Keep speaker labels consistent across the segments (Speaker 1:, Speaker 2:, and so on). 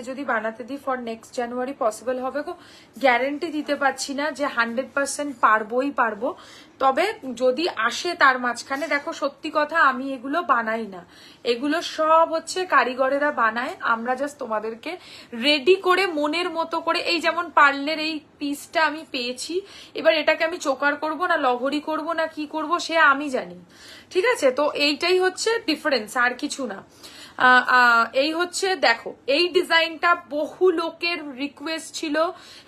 Speaker 1: যদি বানাতে দিই ফর নেক্সট জানুয়ারি পসিবল হবে গো, গ্যারেন্টি দিতে পারছি না যে 100% পারবো, তবে যদি আসে তার মাঝখানে। দেখো সত্যি কথা, আমি এগুলো বানাই না, এগুলো সব হচ্ছে কারিগরেরা বানায়, আমরা জাস্ট তোমাদেরকে রেডি করে মনের মতো করে, এই যেমন পার্লের এই পিসটা আমি পেয়েছি, এবার এটাকে আমি চোকার করব না লহরি করব না কি করব সে আমি জানি, ঠিক আছে? তো এইটাই হচ্ছে ডিফারেন্স, আর কিছু না। এই হচ্ছে দেখো, এই ডিজাইনটা বহু লোকের রিকোয়েস্ট ছিল।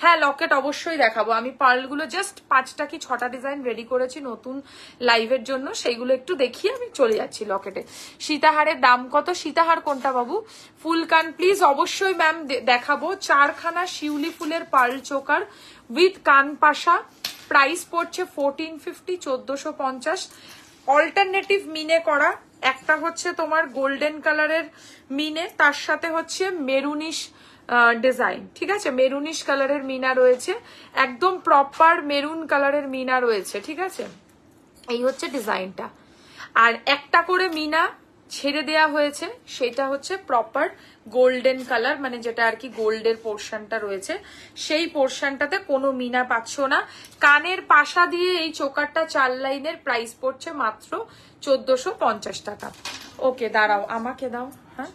Speaker 1: হ্যাঁ, লকেট অবশ্যই দেখাবো আমি, পার্লগুলো জাস্ট 5টা কি 6টা ডিজাইন রেডি করেছি নতুন লাইভের জন্য, সেইগুলো একটু দেখিয়ে আমি চলে যাচ্ছি লকেটে। সীতাহারের দাম কত? সীতাহার কোনটা বাবু? ফুল কান প্লিজ, অবশ্যই ম্যাম দেখাবো। 4খানা শিউলি ফুলের পার্ল চোকার উইথ কান পাশা, প্রাইস পড়ছে 1450, 1450। অল্টারনেটিভ মিনে করা, একটা হচ্ছে তোমার গোল্ডেন কালারের মিনে, তার সাথে হচ্ছে মেরুনিশ ডিজাইন, ঠিক আছে? মেরুনিশ কালারের মিনা রয়েছে, একদম প্রপার মেরুন কালারের মিনা রয়েছে, ঠিক আছে? এই হচ্ছে ডিজাইনটা। আর একটা করে মিনা ছেড়ে দেয়া হয়েছে, সেটা হচ্ছে প্রপার গোল্ডেন কালার, মানে যেটা আর কি গোল্ডের পোর্শনটা রয়েছে, সেই পোর্শনটাতে কোনো মিনা পাচ্ছ না। কানের পাশা দিয়ে এই চোকারটা 4 লাইনের, প্রাইস পড়ছে মাত্র 1450 টাকা। ওকে দাঁড়াও, আমাকে দাও। হ্যাঁ,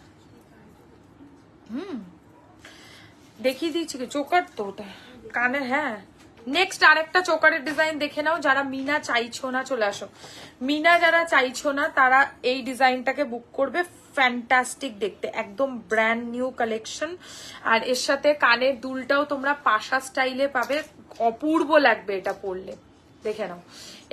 Speaker 1: দেখিয়ে দিচ্ছি কি চোকার তো ওটা কানে। হ্যাঁ, নেক্সট আরেকটা চোকারের ডিজাইন দেখে নাও। যারা মিনা চাইছো না, চলে আসো। মিনা যারা চাইছো না তারা এই ডিজাইনটাকে বুক করবে, ফ্যান্টাস্টিক দেখতে, একদম ব্র্যান্ড নিউ কালেকশন। আর এর সাথে কানের দুলটাও তোমরা পাশা স্টাইলে পাবে, অপূর্ব লাগবে এটা পরলে, দেখে নাও।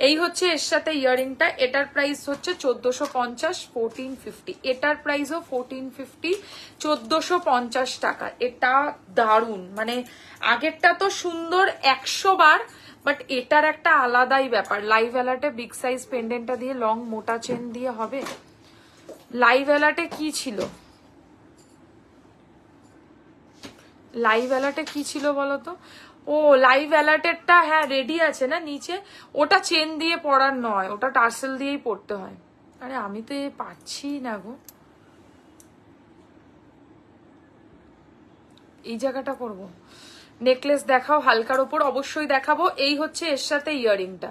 Speaker 1: এই হচ্ছে এর সাথে ইয়ারিংটা, এটার প্রাইস হচ্ছে 1450, 1450। এটার প্রাইসও 1450, 1450 টাকা। এটা দারুণ, মানে আগেরটা তো সুন্দর 100 বার, বাট এটার একটা আলাদাই ব্যাপার। লাইভ অ্যালার্টে বিগ সাইজ পেন্ডেন্টটা দিয়ে লং মোটা চেন দিয়ে হবে। লাইভ অ্যালার্টে কি ছিল, লাইভ অ্যালার্টে কি ছিল বলতো? ও লাইভ অ্যালার্টেরটা, হ্যাঁ রেডি আছে না নিচে, ওটা চেন দিয়ে পরার নয়, ওটা টার্সেল দিয়েই পড়তে হয়। আরে আমি তো পাচ্ছি না গো, এই জায়গাটা করব। নেকলেস দেখাও হালকার ওপর, অবশ্যই দেখাবো। এই হচ্ছে এর সাথে ইয়ারিংটা,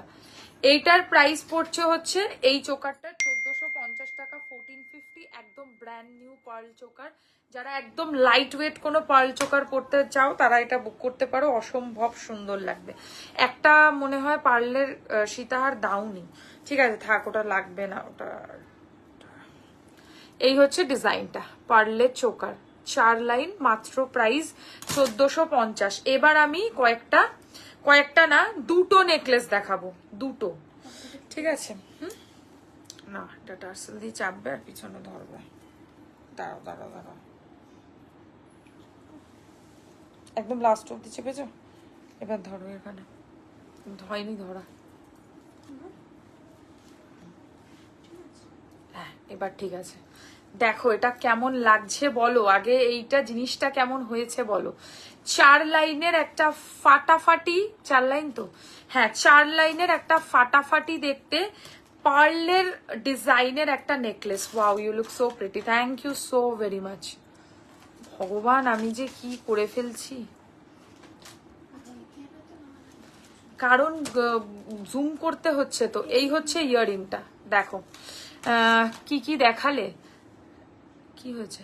Speaker 1: এইটার প্রাইস পড়ছে হচ্ছে এই চোকারটা 1450 টাকা, 1450। একদম ব্র্যান্ড নিউ পার্ল চোকার। যারা একদম লাইট ওয়েট কোনো পার্ল চোকার পড়তে চাও তারা এটা বুক করতে পারো, অসম্ভব সুন্দর লাগবে। একটা মনে হয় পার্লের সীতাহার দাউনি, ঠিক আছে থাক, ওটা লাগবে না ওটা। এই হচ্ছে ডিজাইনটা, পার্লের চোকার 4 লাইন, মাত্র প্রাইস 1450। এবার আমি কয়েকটা না, দুটো নেকলেস দেখাবো, দুটো, ঠিক আছে? না, এটা টার্সেল দিয়ে চাপবে আর পিছনে ধরবে। দাঁড়াও দাঁড়াও দাঁড়াও, একদম লাস্ট অব্দি চেপেছ, এবার ধরো এখানে, হয়নি ধরা। হ্যাঁ, এবার ঠিক আছে। দেখো এটা কেমন লাগছে বলো আগে, এইটা জিনিসটা কেমন হয়েছে বলো। 4 লাইনের একটা ফাটাফাটি, 4 লাইন তো, হ্যাঁ 4 লাইনের একটা ফাটাফাটি দেখতে পার্লের ডিজাইনের একটা necklace. Wow, you look so pretty, thank you so very much. ভগবান, আমি যে কি করে ফেলছি, কারণ জুম করতে হচ্ছে তো। এই হচ্ছে ইয়ারিংটা, দেখো কি কি দেখালে, কি হয়েছে?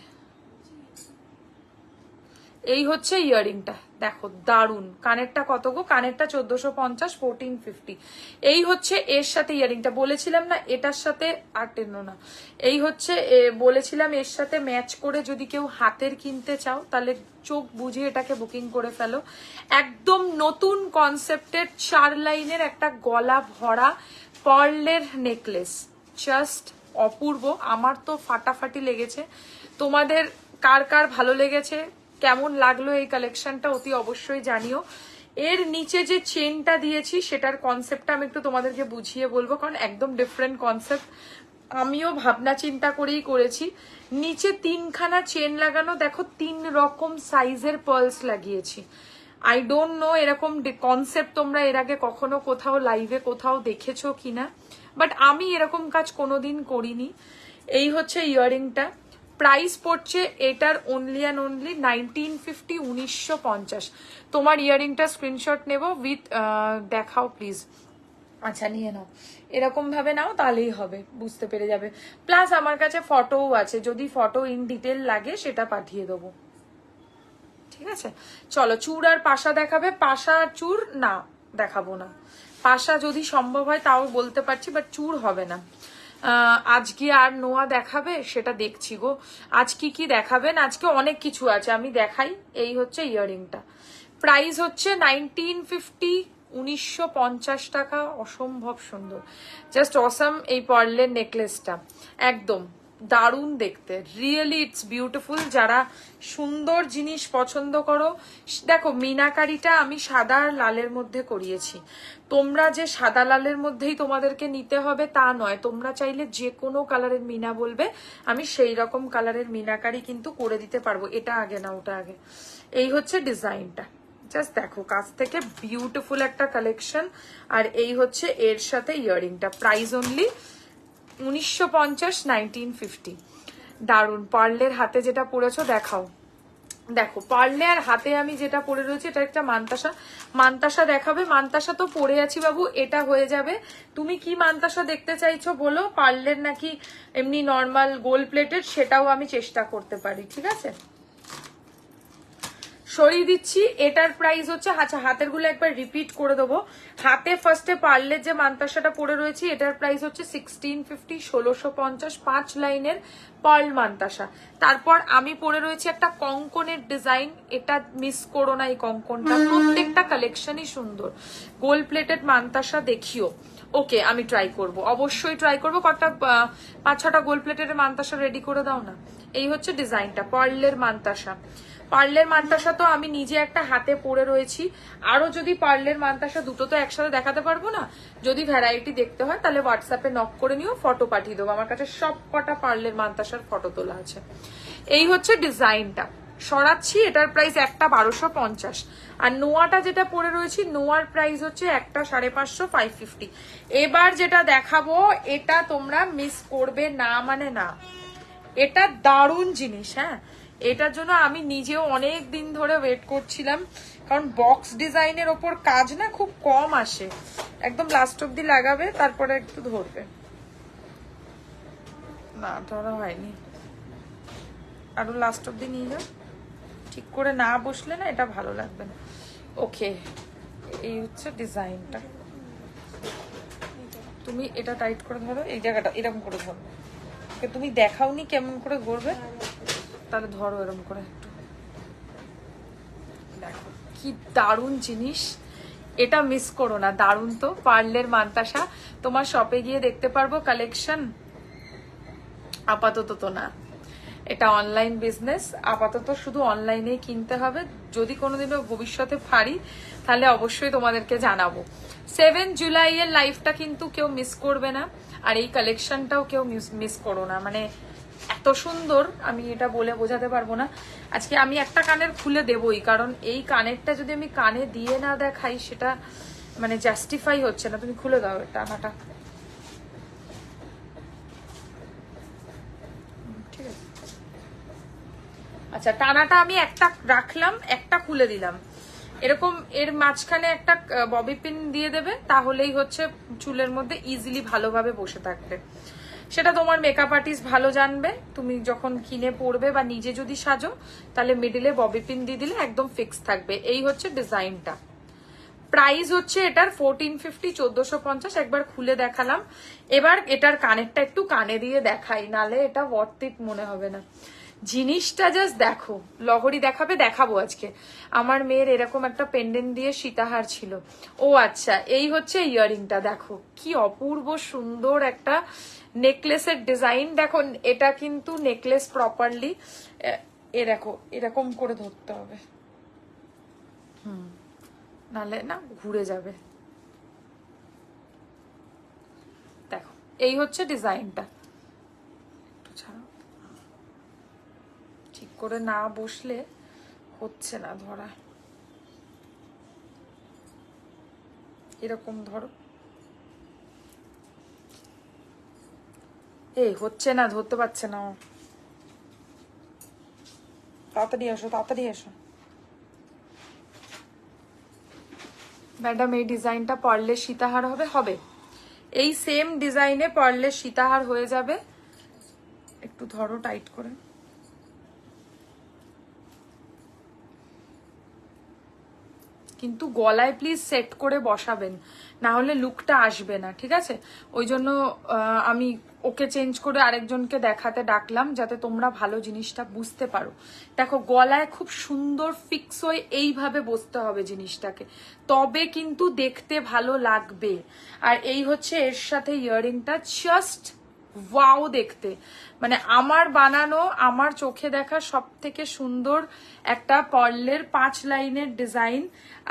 Speaker 1: এই হচ্ছে ইয়ারিংটা, দেখো দারুন। কানেরটা কত গো? কানেরটা 1450, 1450। এই হচ্ছে এর সাথে ইয়ারিংটা, বলেছিলাম না এটার সাথে, আর টেনো না, এই হচ্ছে বলেছিলাম এর সাথে ম্যাচ করে যদি কেউ হাতের কিনতে চাও তাহলে চোখ বুঝে এটাকে বুকিং করে ফেলো। একদম নতুন কনসেপ্টের 4 লাইনের একটা গলা ভরা পার্লের নেকলেস, জাস্ট অপূর্ব। আমার তো ফাটাফাটি লেগেছে, তোমাদের কার কার ভালো লেগেছে, কেমন লাগলো এই কালেকশনটা অতি অবশ্যই জানিও। এর নিচে যে চেনটা দিয়েছি সেটার কনসেপ্টটা আমি একটু তোমাদেরকে বুঝিয়ে বলবো, কারণ একদম ডিফারেন্ট কনসেপ্ট, আমিও ভাবনা চিন্তা করেই করেছি। নিচে 3খানা চেন লাগানো, দেখো 3 রকম সাইজের পার্লস লাগিয়েছি। আই ডোন্ট নো এরকম কনসেপ্ট তোমরা এর আগে কখনো কোথাও লাইভে কোথাও দেখেছো কিনা, বাট আমি এরকম কাজ কোনোদিন করিনি। এই হচ্ছে ইয়ারিংটা, প্রাইস পড়ছে এটার অনলি অ্যান্ড অনলি 1950, 1950। তোমার ইয়ারিংটা স্ক্রিনশট নেব উইথ, দেখাও প্লিজ। আচ্ছা নিয়ে নাও, এরকম ভাবে নাও, তাহলেই হবে, বুঝতে পেরে যাবে। প্লাস আমার কাছে ফটোও আছে, যদি ফটো ইন ডিটেল লাগে সেটা পাঠিয়ে দেবো, ঠিক আছে? চলো, চূড় আর পাশা দেখাবে? পাশা আর চূড় না, দেখাবো না। পাশা যদি সম্ভব হয় তাও বলতে পারছি, বাট চূড় হবে না। আজকে আর নোয়া দেখাবে সেটা দেখছি গো। আজ কি দেখাবেন? আজকে অনেক কিছু আছে, আমি দেখাই। এই হচ্ছে ইয়াররিংটা, প্রাইস হচ্ছে 1950, 1950 টাকা। অসম্ভব সুন্দর, জাস্ট অসাম। এই পার্লের নেকলেসটা একদম দারুণ দেখতে, রিয়েলি ইটস বিউটিফুল। যারা সুন্দর জিনিস পছন্দ করো, দেখো মিনাকারিটা আমি সাদা আর লালের মধ্যে করিয়েছি। তোমরা যে সাদা লালের মধ্যেই তোমাদেরকে নিতে হবে তা নয়, তোমরা চাইলে যে কোনো কালারের মিনা বলবে, আমি সেই রকম কালারের মিনাকারি কিন্তু করে দিতে পারবো। এটা আগে না ওটা আগে। এই হচ্ছে ডিজাইনটা, জাস্ট দেখো কাছ থেকে, বিউটিফুল একটা কালেকশন। আর এই হচ্ছে এর সাথে ইয়াররিংটা, প্রাইস অনলি 1950, 1950। দারুন। পার্লের হাতে যেটা পরেছো দেখাও, দেখো পার্লে আর হাতে আমি যেটা পরে রয়েছে এটা একটা মান্তাসা। মান্তাসা দেখাবে? মান্তাসা তো পরে আছি বাবু, এটা হয়ে যাবে। তুমি কি মান্তাসা দেখতে চাইছো বলো? পার্লের নাকি এমনি নর্মাল গোল্ড প্লেটেড, সেটাও আমি চেষ্টা করতে পারি, ঠিক আছে? সরিয়ে দিচ্ছি। এটার প্রাইস হচ্ছে, আচ্ছা হাতের গুলো একবার রিপিট করে দেবো। হাতে ফার্স্টে পার্লের যে মান্তাসাটা পরে রয়েছে এটার প্রাইস হচ্ছে 1650, 1650, 5 লাইনের পার্ল মান্তাসা। তারপর আমি পরে রয়েছি একটা কঙ্কনের ডিজাইন, এটা মিস করো না এই কঙ্কনটা, প্রত্যেকটা কালেকশনই সুন্দর। গোল্ড প্লেটেড মান্তাসা দেখিও। ওকে, আমি ট্রাই করব, অবশ্যই ট্রাই করবো। কটা 5-6টা গোল্ড প্লেটেড মান্তাসা রেডি করে দাও না। এই হচ্ছে ডিজাইনটা, পার্লের মান্তাসা। পার্লের মান্তাসা তো আমি নিজে একটা হাতে পরে রয়েছি। আরো যদি পার্লের মান্তাসা দুটো তো একসাথে দেখাতে পারবো না, যদি ভ্যারাইটি দেখতে হয় তাহলে হোয়াটসঅ্যাপে নক করে নিও, ফটো পাঠিয়ে দেবো। আমার কাছে সব কটা পার্লের মান্তাসার ফটো তোলা আছে। এই হচ্ছে ডিজাইনটা, সরাচ্ছি। এটার প্রাইস একটা 1250। আর নোয়াটা যেটা পরে রয়েছি, নোয়ার প্রাইস হচ্ছে একটা 550, 550। এবার যেটা দেখাবো এটা তোমরা মিস করবে না, মানে না, এটা দারুণ জিনিস। হ্যাঁ, এটার জন্য আমি নিজেও অনেক দিন ধরে ওয়েট করছিলাম, কারণ বক্স ডিজাইনের ওপর কাজ না খুব কম আসে। একদম লাস্ট অব্দি লাগাবে, তারপরে একটু ধরবে। না ধরা হয়নি, আরো লাস্ট অব্দি নিয়ে যাও। ঠিক করে না বসলে না এটা ভালো লাগবে না। ওকে, এই হচ্ছে ডিজাইনটা। তুমি এটা টাইট করে ধরো, এই জায়গাটা এরকম করে ধরো। তুমি দেখাওনি কেমন করে ঘুরবে, তাহলে ধরো এরকম করে একটু। দেখো কি দারুণ জিনিস, এটা মিস করো না। দারুণ তো পার্লের মান্তাসা, তোমার শপে গিয়ে দেখতে পারবো কালেকশন। আপাতত তো না, এটা অনলাইন বিজনেস, আপাতত শুধু অনলাইনেই কিনতে হবে। যদি কোনোদিনও ভবিষ্যতে পারি তাহলে অবশ্যই তোমাদেরকে জানাবো। 7 জুলাই এর লাইভটা কিন্তু কেউ মিস করবে না, আর এই কালেকশনটাও কেউ মিস করো না। মানে এত সুন্দর, আমি এটা বলে বোঝাতে পারবো না। আজকে আমি একটা কানের খুলে দেবই, কারণ এই কানেরটা যদি আমি কানে দিয়ে না দেখাই সেটা মানে জাস্টিফাই হচ্ছে না। তুমি খুলে দাও টানাটা, ঠিক আছে? আচ্ছা, টানাটা আমি একটা রাখলাম, একটা খুলে দিলাম। এরকম এর মাঝখানে একটা ববি পিন দিয়ে দেবে, তাহলেই হচ্ছে চুলের মধ্যে ইজিলি ভালোভাবে বসে থাকবে। সেটা তোমার মেকআপ আর্টিস্ট ভালো জানবে। তুমি যখন কিনে পরবে বা নিজে যদি সাজো, তাহলে মিডিলে ববি পিন দিয়ে দিলে একদম ফিক্স থাকবে। এই হচ্ছে ডিজাইনটা, প্রাইস হচ্ছে এটার 1450, 1450। একবার খুলে দেখালাম। এবার এটার কানেরটা একটু কানে দিয়ে দেখাই, নালে এটা ওয়ার্থ ইট মনে হবে না। জিনিসটা জাস্ট দেখো, লহরি দেখাবে, দেখাবো আজকে। আমার মেয়ের এরকম একটা পেন্ডেন্ট দিয়ে সীতাহার ছিল। ও আচ্ছা, এই হচ্ছে ইয়াররিংটা, দেখো কি অপূর্ব সুন্দর একটা নেকলেসের ডিজাইন। দেখো এটা কিন্তু নেকলেস প্রপারলি, এ দেখো এরকম করে ধরতে হবে, নালে না ঘুরে যাবে। দেখো এই হচ্ছে ডিজাইনটা। ঠিক করে না বসলে হচ্ছে না ধরা, এরকম ধরো। এই হচ্ছে না, ধরতে পারছে না। তাড়াতাড়ি এসো, তাড়াতাড়ি এসো। ম্যাডাম এই ডিজাইনটা পার্লের সীতাহার হবে? হবে। এই সেম ডিজাইনে পার্লের সীতাহার হয়ে যাবে। একটু ধরো টাইট করে। কিন্তু গলায় প্লিজ সেট করে বসাবেন, না হলে লুকটা আসবে না, ঠিক আছে? ওই জন্য আমি ওকে চেঞ্জ করে আরেকজনকে দেখাতে ডাকলাম, যাতে তোমরা ভালো জিনিসটা বুঝতে পারো। দেখো গলায় খুব সুন্দর ফিক্স হয়ে এইভাবে বসতে হবে জিনিসটাকে, তবে কিন্তু দেখতে ভালো লাগবে। আর এই হচ্ছে এর সাথে ইয়াররিংটা, জাস্ট ওয়াও দেখতে, মানে আমার বানানো, আমার চোখে দেখা সব থেকে সুন্দর একটা পার্লের 5 লাইনের ডিজাইন।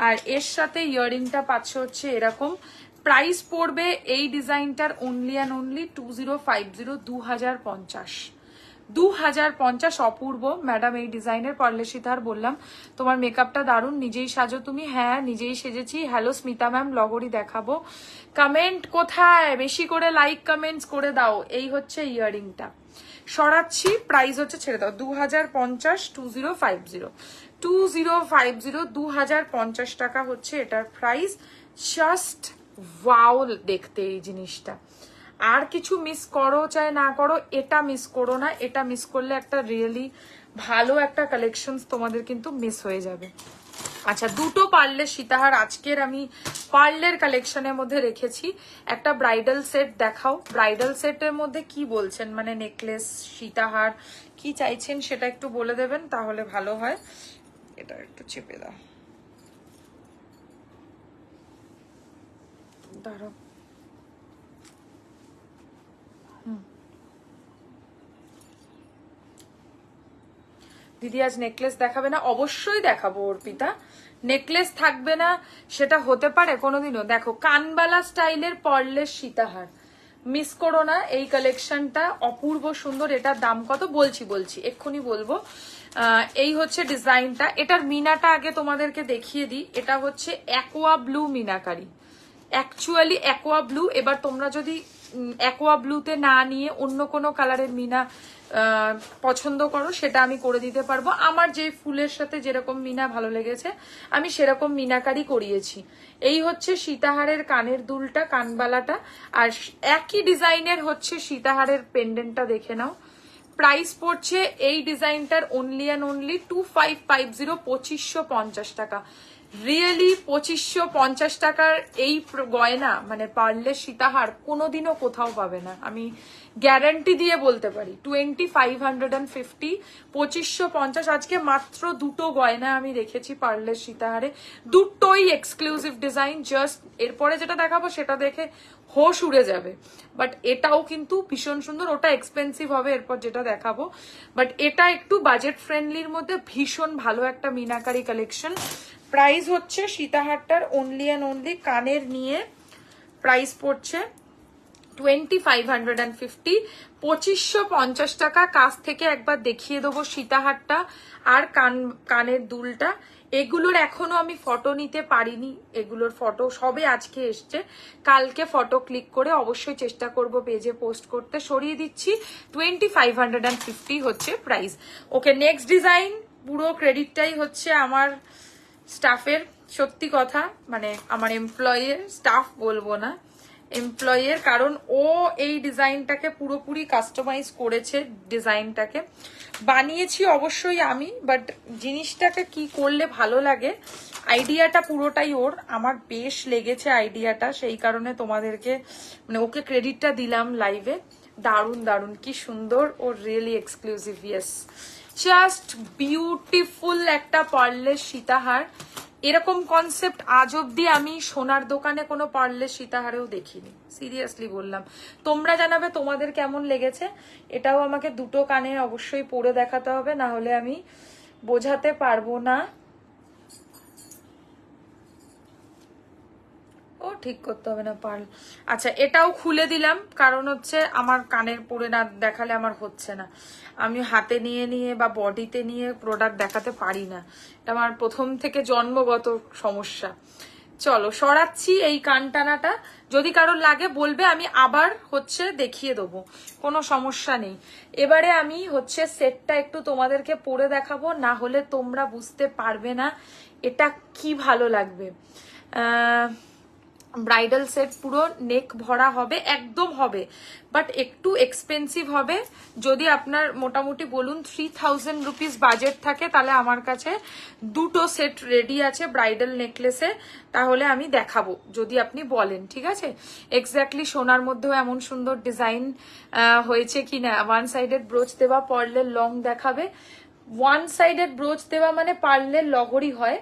Speaker 1: আর এর সাথে ইয়াররিংটা পাচ্ছ হচ্ছে এরকম। প্রাইস পড়বে এই ডিজাইনটার অনলি অ্যান্ড অনলি 2050, 2050, 2050। অপূর্ব ম্যাডাম এই ডিজাইনের পার্লের সীতাহার। বললাম তোমার মেকআপটা দারুণ, নিজেই সাজো তুমি? হ্যাঁ নিজেই সেজেছি। হ্যালো স্মিতা ম্যাম, লগরি দেখাবো। কমেন্ট কোথায়? বেশি করে লাইক কমেন্টস করে দাও। এই হচ্ছে ইয়াররিংটা, সরাচ্ছি। প্রাইস হচ্ছে, ছেড়ে দাও, 2050, 2050, 2050, 2050 টাকা হচ্ছে এটার প্রাইস। জাস্ট ওয়াও দেখতে এই জিনিসটা। আর কিছু মিস করো চাই না করো, এটা মিস করো না। এটা মিস করলে একটা রিয়েলি ভালো একটা কালেকশন তোমাদের কিন্তু মিস হয়ে যাবে। আচ্ছা, দুটো পার্লের সীতাহার আজকের আমি পার্লের কালেকশনের মধ্যে রেখেছি। একটা ব্রাইডাল সেট দেখাও। ব্রাইডাল সেটের মধ্যে কি বলছেন, মানে নেকলেস, সীতাহার কি চাইছেন সেটা একটু বলে দেবেন, তাহলে ভালো হয়। এটা একটু চেপে দাও, দাঁড়াও। দিদি আজ নেকলেস দেখাবে না? অবশ্যই দেখাবো অর্পিতা। নেকলেস থাকবে না সেটা হতে পারে কোনোদিনও? দেখো কানবালা স্টাইলের পার্লের সীতাহার, মিস করো না এই কালেকশনটা, অপূর্ব সুন্দর। এটার দাম কত বলছি এক্ষুনি বলবো। এই হচ্ছে ডিজাইনটা। এটার মিনাটা আগে তোমাদেরকে দেখিয়ে দিই। এটা হচ্ছে aqua blue meenakari, actually aqua blue. এবার তোমরা যদি অ্যাকোয়া ব্লুতে না নিয়ে অন্য কোনো কালারের মিনা পছন্দ করো, সেটা আমি করে দিতে পারবো। আমার যে ফুলের সাথে যেরকম মিনা ভালো লেগেছে আমি সেরকম মিনাকারি করিয়েছি। এই হচ্ছে সীতাহারের কানের দুলটা, কানবালাটা, আর একই ডিজাইনের হচ্ছে সীতাহারের পেন্ডেন্টটা, দেখে নাও। প্রাইস পড়ছে এই ডিজাইনটার অনলি অ্যান্ড অনলি 2550, 2550 টাকা। রিয়েলি 2550 টাকার এই গয়না, মানে পার্লের সীতাহার কোনোদিনও কোথাও পাবে না, আমি গ্যারান্টি দিয়ে বলতে পারি। 2550, 2550। আজকে মাত্র দুটো গয়না আমি রেখেছি পার্লের সীতাহারে, দুটোই এক্সক্লুসিভ ডিজাইন। জাস্ট এরপরে যেটা দেখাবো সেটা দেখে হোশ উড়ে যাবে, বাট এটাও কিন্তু ভীষণ সুন্দর। ওটা এক্সপেন্সিভ হবে এরপর যেটা দেখাবো, বাট এটা একটু বাজেট ফ্রেন্ডলির মধ্যে ভীষণ ভালো একটা মিনাকারি কালেকশন। প্রাইস হচ্ছে সীতাহারটার অনলি অ্যান্ড অনলি কানের নিয়ে প্রাইস পড়ছে 2550, 2550 টাকা। কাছ থেকে একবার দেখিয়ে দেবো সীতাহারটা আর কানের দুলটা। এগুলোর এখনো আমি ফটো নিতে পারিনি, এগুলোর ফটো সবে আজকে এসছে। কালকে ফটো ক্লিক করে অবশ্যই চেষ্টা করব পেজে পোস্ট করতে। সরিয়ে দিচ্ছি, 2550 হচ্ছে প্রাইস। ওকে, নেক্সট ডিজাইন। পুরো ক্রেডিটটাই হচ্ছে আমার স্টাফের, সত্যি কথা, মানে আমার এমপ্লয়ের, স্টাফ বলবো না, এমপ্লয়ের, কারণ ও এই ডিজাইনটাকে পুরোপুরি কাস্টমাইজ করেছে। ডিজাইনটাকে বানিয়েছি অবশ্যই আমি, বাট জিনিসটাকে কি করলে ভালো লাগে, আইডিয়াটা পুরোটাই ওর। আমার বেশ লেগেছে আইডিয়াটা, সেই কারণে তোমাদেরকে মানে ওকে ক্রেডিটটা দিলাম লাইভে। দারুণ দারুণ, কি সুন্দর, ও really exclusive. Yes, just beautiful একটা পার্লের সীতাহার। এরকম কনসেপ্ট আজ অব্দি আমি সোনার দোকানে কোনো পার্লের সীতাহারেও দেখিনি, সিরিয়াসলি বললাম। তোমরা জানাবে তোমাদের কেমন লেগেছে। এটাও আমাকে দুটো কানে অবশ্যই পরে দেখাতে হবে, না হলে আমি বোঝাতে পারবো না। ও ঠিক করতে হবে না পার্ল। আচ্ছা, এটাও খুলে দিলাম, কারণ হচ্ছে আমার কানের পরে না দেখালে আমার হচ্ছে না। আমি হাতে নিয়ে নিয়ে বা বডিতে নিয়ে প্রোডাক্ট দেখাতে পারি না, এটা আমার প্রথম থেকে জন্মগত সমস্যা। চলো সরাচ্ছি এই কানটানাটা, যদি কারোর লাগে বলবে, আমি আবার হচ্ছে দেখিয়ে দেবো, কোনো সমস্যা নেই। এবারে আমি হচ্ছে সেটটা একটু তোমাদেরকে পরে দেখাবো, না হলে তোমরা বুঝতে পারবে না এটা কি ভালো লাগবে। ব্রাইডাল সেট পুরো নেক ভরা হবে, একদম হবে, বাট একটু এক্সপেন্সিভ হবে। যদি আপনার মোটামুটি বলুন 3000 রুপিস বাজেট থাকে, তাহলে আমার কাছে দুটো সেট রেডি আছে ব্রাইডাল নেকলেসে, তাহলে আমি দেখাবো যদি আপনি বলেন, ঠিক আছে। এক্স্যাক্টলি সোনার মধ্যেও এমন সুন্দর ডিজাইন হয়েছে কিনা। ওয়ান সাইডেড ব্রোচ দেওয়া, পার্লের লং দেখাবে। ওয়ান সাইডেড ব্রোচ দেওয়া মানে পার্লের লহরি হয়।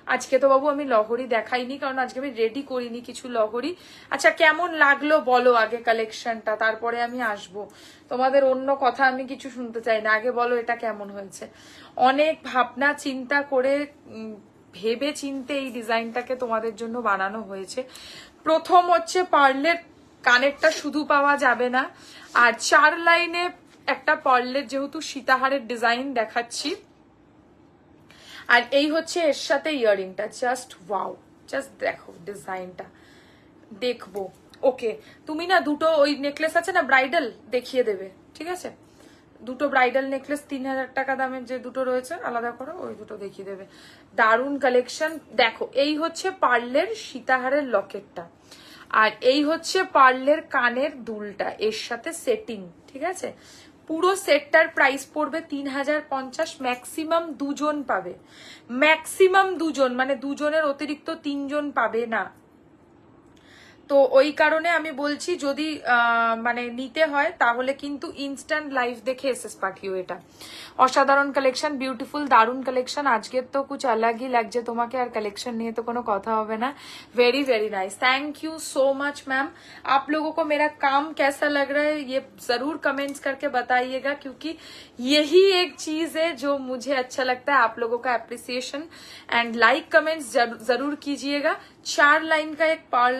Speaker 1: আজকে তো বাবু আমি লহরি দেখাইনি, কারণ আজকে আমি রেডি করিনি কিছু লহরি। আচ্ছা কেমন লাগলো বলো আগে কালেকশনটা, তারপরে আমি আসবো। তোমাদের অন্য কথা আমি কিছু শুনতে চাই না, আগে বলো এটা কেমন হয়েছে। অনেক ভাবনা চিন্তা করে ভেবে চিনতে এই ডিজাইনটাকে তোমাদের জন্য বানানো হয়েছে। প্রথম হচ্ছে পার্লের কানেরটা শুধু পাওয়া যাবে না, আর 4 লাইনে একটা পার্লের যেহেতু সীতাহারের ডিজাইন দেখাচ্ছি, আর এই হচ্ছে এর সাথে ইয়াররিংটা। জাস্ট ওয়াও, জাস্ট দেখো ডিজাইনটা, দেখবো। ওকে, তুমি না দুটো ওই নেকলেস আছে না ব্রাইডাল, দেখিয়ে দেবে, ঠিক আছে। দুটো ব্রাইডাল নেকলেস 3000 টাকা দামের যে দুটো রয়েছে আলাদা করে, ওই দুটো দেখিয়ে দেবে। দারুণ কালেকশন। দেখো এই হচ্ছে পার্লের সীতাহারের লকেটটা, আর এই হচ্ছে পার্লের কানের দুলটা এর সাথে সেটিং, ঠিক আছে। পুরো সেটটার প্রাইস পড়বে 3050। ম্যাক্সিমাম দুজন পাবে, ম্যাক্সিমাম দুজন, মানে দুজনের অতিরিক্ত 3 জন পাবে না। তো ওই কারণে আমি বলছি যদি মানে নিতে হয় তাহলে কিন্তু ইনস্ট্যান্ট লাইভ দেখে এসএস পাঠিও। এটা অসাধারণ কালেকশন, বিউটিফুল দারুন কালেक्शन। আজকের তো कुछ अलग ही লাগছে তোমাকে, আর কালেকশন নিয়ে তো কোনো কথা হবে না। Very very nice, thank you so much ma'am. आप लोगों को मेरा काम कैसा लग रहा है ये जरूर कमेंट्स करके बताइएगा, क्योंकि यही एक चीज है जो मुझे अच्छा लगता है, आप लोगों का एप्रिसिएशन। एंड लाइक कमेंट्स जरूर कीजिएगा। 4 लाइन का एक पर्ल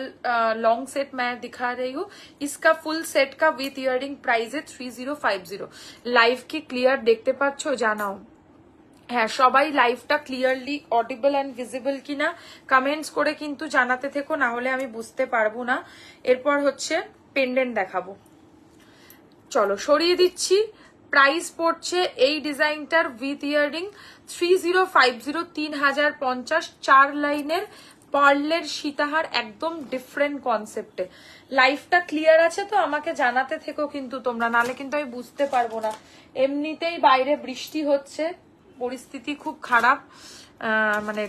Speaker 1: लॉन्ग सेट मैं दिखा रही हूँ। इसका फुल सेट का विथ इयरिंग प्राइस है 3050। लाइव की क्लियर देखते পাচ্ছো জানাও। হ্যাঁ সবাই লাইভটা ক্লিয়ারলি অডিবল এন্ড ভিজিবল কিনা কমেন্টস করে কিন্তু জানাতে থেকো, না হলে আমি বুঝতে পারবো না। এরপর হচ্ছে পেন্ডেন্ট দেখাবো, চলো সরিয়ে দিচ্ছি। প্রাইস পড়ছে এই ডিজাইনটার উইথ ইয়াররিং 3050, 3050। 4 লাইনের পার্লের সীতাহার, একদম ডিফারেন্ট কনসেপ্টে। লাইফটা ক্লিয়ার আছে তো আমাকে জানাতে থেকো কিন্তু তোমরা, নালে কিন্তু আমি বুঝতে পারবো না। এমনিতেই বাইরে বৃষ্টি হচ্ছে, পরিস্থিতি খুব খারাপ, মানে